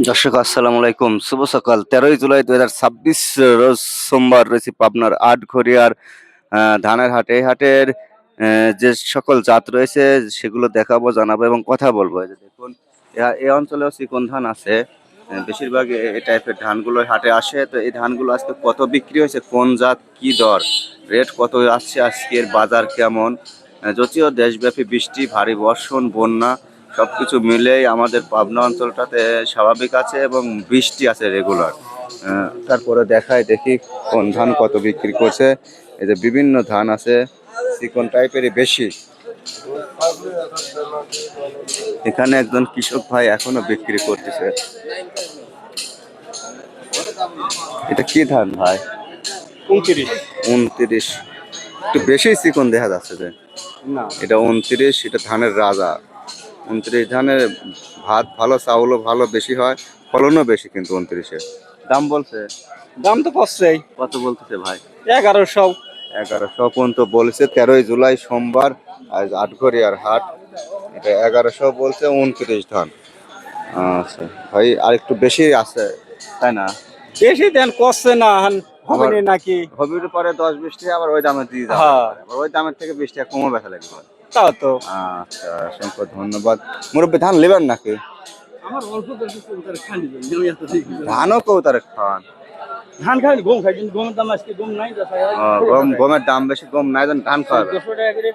দর্শক আসসালামু আলাইকুম, শুভ সকাল। 13ই জুলাই 2026 রোজ সোমবার রয়েছে পাবনার আটঘরিয়ার ধানের হাটে। এই হাটের যে সকল জাত রয়েছে সেগুলো দেখাবো, জানাবো এবং কথা বলবো। এই যে দেখুন, এই অঞ্চলেও চিকন ধান আছে। বেশিরভাগ এই টাইপের ধানগুলো হাটে আসে। তো এই ধানগুলো আজকে কত বিক্রি হয়েছে, কোন জাত, কি দর, রেট কত আসছে, আজকের বাজার কেমন। যদিও দেশব্যাপী বৃষ্টি, ভারী বর্ষণ, বন্যা সবকিছু মিলেই আমাদের পাবনা অঞ্চলটাতে স্বাভাবিক আছে এবং বৃষ্টি আছে রেগুলার। তারপরে দেখি কোন ধান কত বিক্রি করছে। এই যে বিভিন্ন ধান আছে, চিকন টাইপেরই বেশি। এখানে একজন কৃষক ভাই এখনো বিক্রি করতেছে। এটা কি ধান ভাই? 29। একটু বেশি চিকন দেখা যাচ্ছে যে। না, এটা 29, এটা ধানের রাজা। 29 ধানের ভাত ভালো, চাউলও ভালো, বেশি হয়, ফলনও বেশি। কিন্তু 29-এর দাম বলছে, দাম তো করছেই। কত বলতেছে ভাই? 1100। 1100 পর্যন্ত বলছে। 13ই জুলাই সোমবার, আজ আটঘরিয়ার হাট। এটা 1100 বলছে, 29 ধান। আচ্ছা ভাই, আর একটু বেশি আছে তাই না? বেশি দেন করছে না, হবে না নাকি? হবির পরে 10-20 টাকা আবার ওই দামে দিয়ে যাবে। হ্যাঁ, আবার ওই দামের থেকে 20 টাকা কমও বেচা লাগবে। তাও তো। আচ্ছা, অসংখ্য ধন্যবাদ। মুরব্বী, ধান নেবেন নাকি? আমার অল্প বেশি করে খালি দেন, আমি এত ঠিক না। ধানও কৌতারে খান? ধান খাই, গম খাই, কিন্তু গমের দাম আজকে গম নাই। গমের দাম বেশি, গম নাই, ধান খাওয়াবে। 200 টাকা করে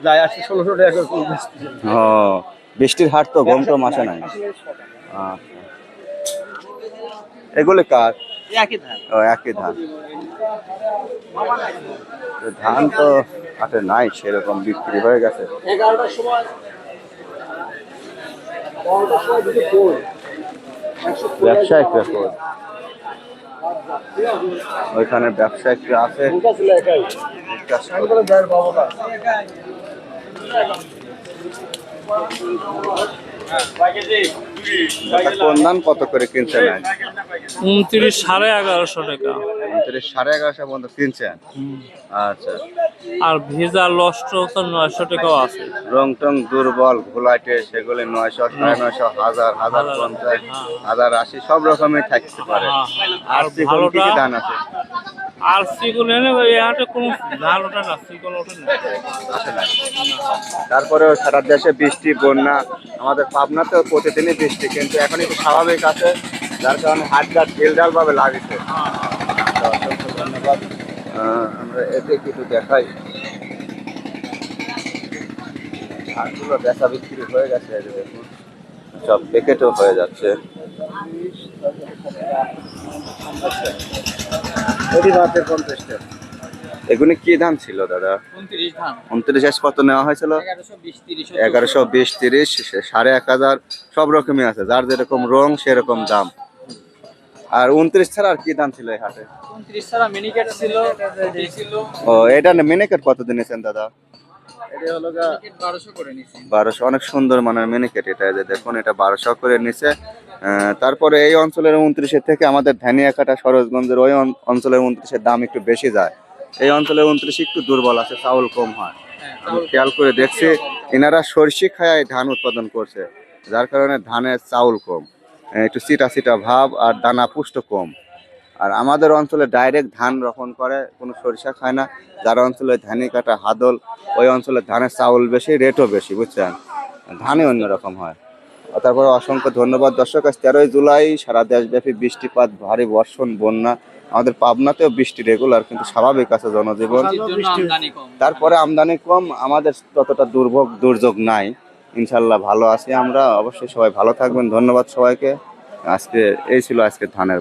যায়, আসছে 1600 টাকা করে কম বেশি। ও, বৃষ্টির হাট তো, গম তো মাসে নাই। আচ্ছা, এগুলি কার? একই ধান। ও, একই ধান। ধান তো হাটে নাই, সেরকম বিক্রি হয়ে গেছে। 11টার সময়, 12টার সময় দিকে কই ব্যবসায়িকরা কই? ওইখানে ব্যবসায়িকরা আছে। কোন ধান কত করে কিনছেন? 29 1150 টাকা। 29 1150 পর্যন্ত কিনছেন। আচ্ছা। আর ভেজা লস্ট তো 900 টাকাও আছে। রং টং দুর্বল, ঘোলাটে, সেগুলি 900, 950, 1000, 1050, 1080 সব রকমই থাকতে পারে। আর চিকন কি কি ধান আছে? আর চিকন এনে এই হাটে কোনো ভালোটা না, চিকন ওঠে না। তারপরে সারা দেশে বৃষ্টি, বন্যা, আমাদের পাবনাতেও প্রতিদিনই বৃষ্টি, কিন্তু এখন একটু স্বাভাবিক আছে, যার কারণে হাটঘাট ঢিলঢাল ভাবে লাগছে। অসংখ্য ধন্যবাদ। আমরা এতে কিছু দেখাই। ধানগুলো বেচা বিক্রি হয়ে গেছে, দেখুন সব প্যাকেটও হয়ে যাচ্ছে। এগুলি কি ধান ছিল দাদা? 29 ধান। 29 কত নেওয়া হয়েছিল? 1120, 30, 1500, সব রকমই আছে, যার যেরকম রং সেরকম দাম। আর 29 ছাড়া আর কি দাম ছিল এই হাটে? 29 ছাড়া মিনিকেট ছিল, ছিল। ও, এটা মিনিকেট কত দিনেছেন দাদা? এটা হলো 1200 করে নিছি। 1200, অনেক সুন্দর মানের মিনিকেট। এটা যে দেখুন, এটা 1200 করে নিছে। তারপরে এই অঞ্চলের 29-এর থেকে আমাদের ধানিয়াকাটা, সরোজগঞ্জের ওই অঞ্চলের 29-এর দাম একটু বেশি যায়। এই অঞ্চলের 29 একটু দুর্বল আছে, চাউল কম হয়। আমি খেয়াল করে দেখছি, এনারা সরষে খায় ধান উৎপাদন করছে, যার কারণে ধানের চাউল কম, একটু চিটা চিটা ভাব, আর দানা পুষ্ট কম। আর আমাদের অঞ্চলে ডাইরেক্ট ধান রোপণ করে, কোনো সরিষা খায় না। যার অঞ্চলে ধানিকাটা, হাদল, ওই অঞ্চলে ধানের চাউল বেশি, রেটও বেশি, বুঝছেন, ধানই অন্যরকম হয়। তারপরে অসংখ্য ধন্যবাদ। দর্শক, আজ 13ই জুলাই, সারা দেশব্যাপী বৃষ্টিপাত, ভারী বর্ষণ, বন্যা। আমাদের পাবনাতেও বৃষ্টি রেগুলার, কিন্তু স্বাভাবিক আছে জনজীবন। তারপরে আমদানি কম, আমাদের ততটা দুর্যোগ নাই। ইনশাল্লাহ ভালো আছি আমরা। অবশ্যই সবাই ভালো থাকবেন। ধন্যবাদ সবাইকে। আজকে এই ছিল আজকে ধানের বাজার।